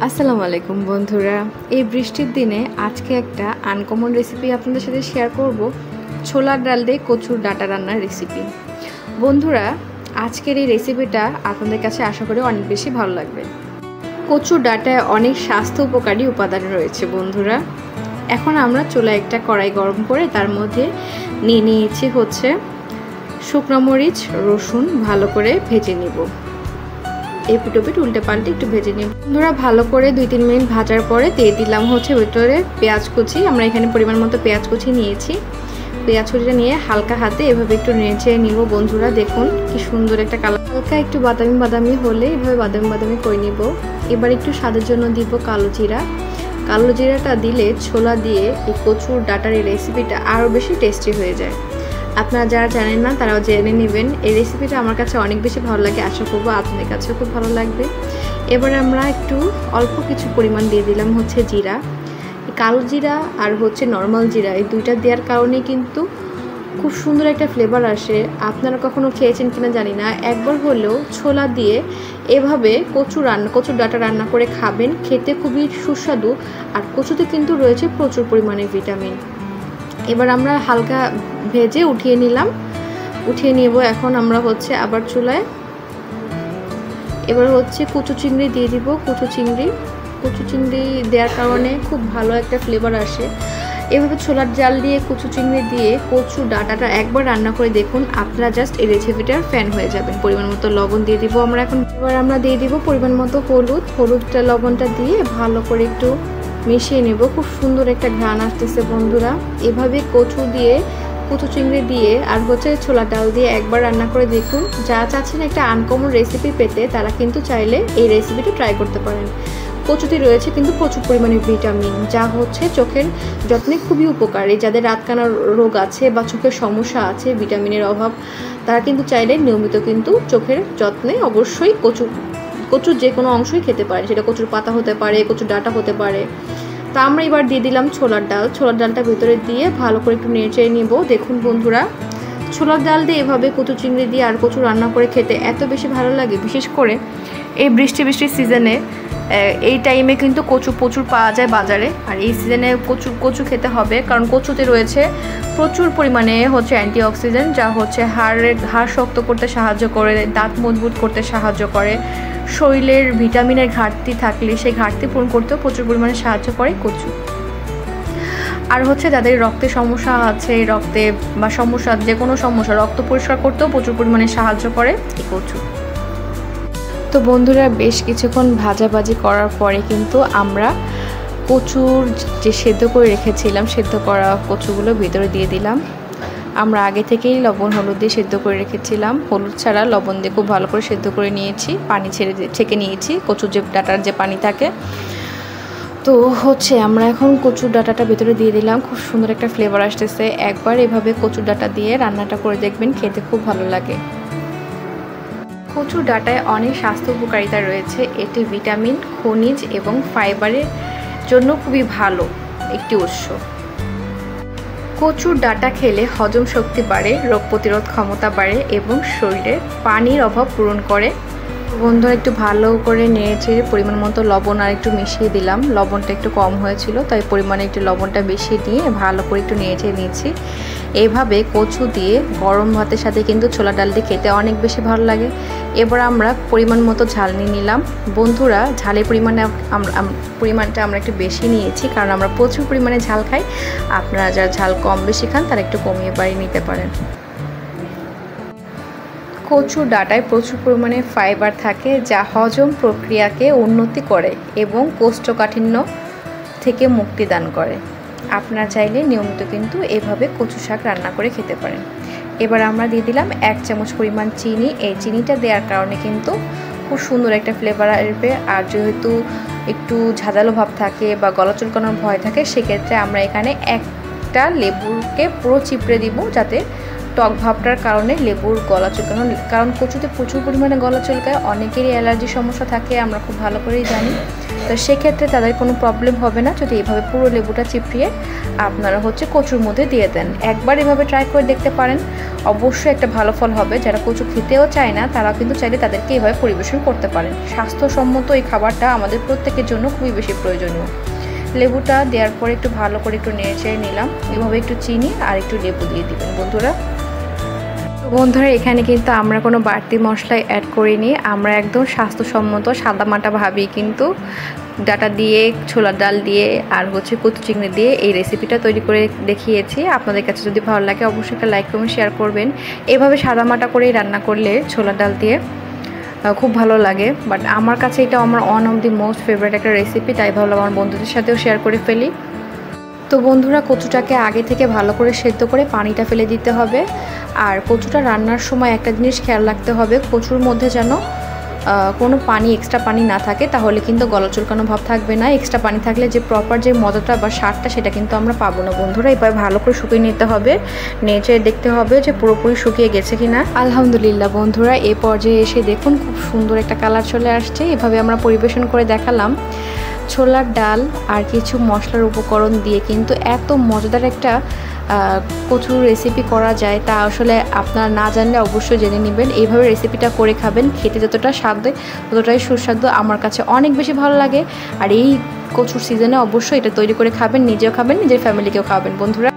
আসসালামু আলাইকুম বন্ধুরা। এই বৃষ্টির দিনে আজকে একটা আনকমন রেসিপি আপনাদের সাথে শেয়ার করব, ছোলার ডাল দিয়ে কচুর ডাঁটা রান্নার রেসিপি। বন্ধুরা, আজকের এই রেসিপিটা আপনাদের কাছে আশা করি অনেক বেশি ভালো লাগবে। কচুর ডাঁটায় অনেক স্বাস্থ্য উপকারী উপাদান রয়েছে বন্ধুরা। এখন আমরা চুলায় একটা কড়াই গরম করে তার মধ্যে নিয়েছি শুকনো মরিচ, রসুন ভালো করে ভেজে নিব। এপিট ওপিট উল্টে পাল্টে একটু ভেজে নিব বন্ধুরা। ভালো করে 2-3 মিনিট ভাজার পরে দিয়ে দিলাম ভেতরে পেঁয়াজ কুচি। আমরা এখানে পরিমাণ মতো পেঁয়াজ কুচি নিয়েছি। পেঁয়াজ কুচিটা নিয়ে হালকা হাতে এভাবে একটু নেড়ে নিব বন্ধুরা। দেখুন কি সুন্দর একটা কালার, হালকা একটু বাদামি বাদামি হলে এভাবে বাদামি বাদামি করে নিব। এবার একটু স্বাদের জন্য দিব কালো জিরা। কালো জিরাটা দিলে ছোলা দিয়ে এই কচুর ডাঁটার এই রেসিপিটা আরও বেশি টেস্টি হয়ে যায়। আপনারা যারা জানেন না তারাও জেনে নেবেন। এই রেসিপিটা আমার কাছে অনেক বেশি ভালো লাগে, আশা করবো আপনাদের কাছেও খুব ভালো লাগবে। এবারে আমরা একটু অল্প কিছু পরিমাণ দিয়ে দিলাম জিরা। কালো জিরা আর নর্মাল জিরা, এই দুইটা দেওয়ার কারণে কিন্তু খুব সুন্দর একটা ফ্লেভার আসে। আপনারা কখনো খেয়েছেন কিনা জানি না, একবার হলেও ছোলা দিয়ে এভাবে কচুর ডাঁটা রান্না করে খাবেন, খেতে খুবই সুস্বাদু। আর কচুতে কিন্তু রয়েছে প্রচুর পরিমাণে ভিটামিন। এবার আমরা হালকা ভেজে উঠিয়ে নেব। এখন আমরা আবার চুলায় এবার কচু চিংড়ি দিয়ে দিব। কচু চিংড়ি দেওয়ার কারণে খুব ভালো একটা ফ্লেভার আসে। এভাবে ছোলার ডাল দিয়ে কচু চিংড়ি দিয়ে কচু ডাঁটাটা একবার রান্না করে দেখুন, আপনারা জাস্ট এই রেসিপিটার ফ্যান হয়ে যাবেন। পরিমাণ মতো লবণ দিয়ে দিব আমরা এখন। এবার আমরা দিয়ে দিব পরিমাণ মতো হলুদটা লবণটা দিয়ে ভালো করে একটু মিশিয়ে নেব। খুব সুন্দর একটা ঘ্রাণ আসতেছে বন্ধুরা। এভাবে কচু চিংড়ি দিয়ে আর ছোলার ডাল দিয়ে একবার রান্না করে দেখুন। যারা চাচ্ছেন একটা আনকমন রেসিপি পেতে তারা কিন্তু চাইলে এই রেসিপিটা ট্রাই করতে পারেন। কচুতে রয়েছে কিন্তু প্রচুর পরিমাণে ভিটামিন, যা চোখের যত্নে খুবই উপকারী। যাদের রাতকানা রোগ আছে বা চোখের সমস্যা আছে, ভিটামিনের অভাব, তারা কিন্তু চাইলে নিয়মিত কিন্তু চোখের যত্নে অবশ্যই কচুর যে কোনো অংশই খেতে পারে। সেটা কচুর পাতা হতে পারে, কচুর ডাঁটা হতে পারে। তা আমরা এবার দিয়ে দিলাম ছোলার ডালটা ভেতরে দিয়ে ভালো করে একটু নেড়ে নিব। দেখুন বন্ধুরা, ছোলার ডাল দিয়ে এভাবে কচু চিংড়ি দিয়ে আর কচু রান্না করে খেতে এত বেশি ভালো লাগে। বিশেষ করে এই বৃষ্টির সিজনে, এই টাইমে কিন্তু কচু প্রচুর পাওয়া যায় বাজারে। আর এই সিজনে কচু খেতে হবে, কারণ কচুতে রয়েছে প্রচুর পরিমাণে অ্যান্টিঅক্সিডেন্ট, যা হাড় শক্ত করতে সাহায্য করে, দাঁত মজবুত করতে সাহায্য করে। শরীরের ভিটামিনের ঘাটতি থাকলে সেই ঘাটতি পূরণ করতেও প্রচুর পরিমাণে সাহায্য করে কচু। আর যাদের রক্তের সমস্যা আছে, রক্তে বা যে কোনো সমস্যা, রক্ত পরিষ্কার করতেও প্রচুর পরিমাণে সাহায্য করে এই কচু। তো বন্ধুরা, বেশ কিছুক্ষণ ভাজাভাজি করার পরে কিন্তু আমরা কচুর যে সেদ্ধ করে রেখেছিলাম, সেদ্ধ করা কচুগুলো ভিতরে দিয়ে দিলাম। আমরা আগে থেকেই লবণ হলুদ দিয়ে সেদ্ধ করে রেখেছিলাম। হলুদ ছাড়া লবণ দিয়ে খুব ভালো করে সেদ্ধ করে নিয়েছি, পানি ছেঁকে নিয়েছি। কচুর যে ডাঁটার যে পানি থাকে, তো আমরা এখন কচুর ডাঁটাটা ভেতরে দিয়ে দিলাম। খুব সুন্দর একটা ফ্লেভার আসতেছে। একবার এভাবে কচুর ডাঁটা দিয়ে রান্নাটা করে দেখবেন, খেতে খুব ভালো লাগে। কচুর ডাঁটায় অনেক স্বাস্থ্য উপকারিতা রয়েছে। এটি ভিটামিন, খনিজ এবং ফাইবারের জন্য খুবই ভালো একটি উৎস। কচুর ডাঁটা খেলে হজম শক্তি বাড়ে, রোগ প্রতিরোধ ক্ষমতা বাড়ে এবং শরীরে পানির অভাব পূরণ করে। বন্ধুরা, একটু ভালো করে নেড়ে পরিমাণ মতো লবণ আর একটু মিশিয়ে দিলাম। লবণটা একটু কম হয়েছিল, তাই পরিমাণে একটু লবণটা বেশি দিয়ে ভালো করে একটু নেড়ে নিয়েছি। এইভাবে কচু দিয়ে গরম ভাতের সাথে কিন্তু ছোলা ডাল দিয়ে খেতে অনেক বেশি ভালো লাগে। এবার আমরা পরিমাণ মতো ঝাল নিয়ে নিলাম। বন্ধুরা, ঝালের পরিমাণটা আমরা একটু বেশি নিয়েছি, কারণ আমরা প্রচুর পরিমাণে ঝাল খাই। আপনারা যারা ঝাল কম বেশি খান তারা একটু কমিয়ে বাড়িয়ে নিতে পারেন। কচুর ডাঁটায় প্রচুর পরিমাণে ফাইবার থাকে, যা হজম প্রক্রিয়াকে উন্নতি করে এবং কোষ্ঠকাঠিন্য থেকে মুক্তি দান করে। আপনারা চাইলে নিয়মিত কিন্তু এভাবে কচু শাক রান্না করে খেতে পারেন। এবার আমরা দিয়ে দিলাম 1 চামচ পরিমাণ চিনি। এই চিনিটা দেওয়ার কারণে কিন্তু খুব সুন্দর একটা ফ্লেভার আসবে। আর যেহেতু একটু ঝাঁঝালো ভাব থাকে বা গলা চুলকানোর ভয় থাকে, সেক্ষেত্রে আমরা এখানে একটা লেবুকে পুরো চিপড়ে দিব, যাতে টক ভাবটার কারণে লেবুর গলা চুলকানো, কারণ কচুতে প্রচুর পরিমাণে গলা চুলকায়, অনেকেরই অ্যালার্জির সমস্যা থাকে, আমরা খুব ভালো করেই জানি। তো সেক্ষেত্রে তাদের কোনো প্রবলেম হবে না যদি এইভাবে পুরো লেবুটা চিপড়িয়ে আপনারা কচুর মধ্যে দিয়ে দেন। একবার এভাবে ট্রাই করে দেখতে পারেন, অবশ্যই একটা ভালো ফল হবে। যারা কচু খেতেও চায় না তারা কিন্তু চাইলে তাদেরকে এইভাবে পরিবেশন করতে পারেন। স্বাস্থ্যসম্মত এই খাবারটা আমাদের প্রত্যেকের জন্য খুবই বেশি প্রয়োজনীয়। লেবুটা দেওয়ার পরে একটু ভালো করে একটু নেড়ে নিলাম। এভাবে একটু চিনি আর একটু লেবু দিয়ে দিবেন বন্ধুরা। বন্ধুরা এখানে কিন্তু আমরা কোনো বাড়তি মশলা অ্যাড করিনি, আমরা একদম স্বাস্থ্যসম্মত সাদামাটাভাবেই কিন্তু ডাটা দিয়ে, ছোলার ডাল দিয়ে আর কচু চিংড়ি দিয়ে এই রেসিপিটা তৈরি করে দেখিয়েছি। আপনাদের কাছে যদি ভালো লাগে অবশ্যই একটা লাইক কমেন্ট শেয়ার করবেন। এভাবে সাদামাটা করেই রান্না করলে ছোলার ডাল দিয়ে খুব ভালো লাগে। বাট আমার কাছে এটা আমার one of the most favourite একটা রেসিপি, তাই ভাবলাম আমার বন্ধুদের সাথেও শেয়ার করে ফেলি। তো বন্ধুরা কচুটাকে আগে থেকে ভালো করে সেদ্ধ করে পানিটা ফেলে দিতে হবে। আর কচুটা রান্নার সময় একটা জিনিস খেয়াল রাখতে হবে, কচুর মধ্যে যেন কোনো পানি, এক্সট্রা পানি না থাকে, তাহলে কিন্তু গলা চুলকানো ভাব থাকবে না। এক্সট্রা পানি থাকলে যে প্রপার যে মজাটা বা স্বাদটা সেটা কিন্তু আমরা পাবো না বন্ধুরা। এবার ভালো করে শুকিয়ে নিতে হবে, নেড়ে দেখতে হবে যে পুরোপুরি শুকিয়ে গেছে কিনা। আলহামদুলিল্লাহ বন্ধুরা এই পর্যায়ে এসে দেখুন খুব সুন্দর একটা কালার চলে আসছে। এভাবে আমরা পরিবেশন করে দেখালাম। ছোলার ডাল আর কিছু মশলার উপকরণ দিয়ে কিন্তু এত মজাদার একটা কচুর রেসিপি করা যায়, তা আসলে আপনারা না জানলে অবশ্যই জেনে নেবেন। এইভাবে রেসিপিটা করে খাবেন, খেতে যতটা স্বাদ ততটাই সুস্বাদু। আমার কাছে অনেক বেশি ভালো লাগে। আর এই কচুর সিজনে অবশ্যই এটা তৈরি করে খাবেন, নিজেও খাবেন, নিজের ফ্যামিলিকেও খাবেন বন্ধুরা।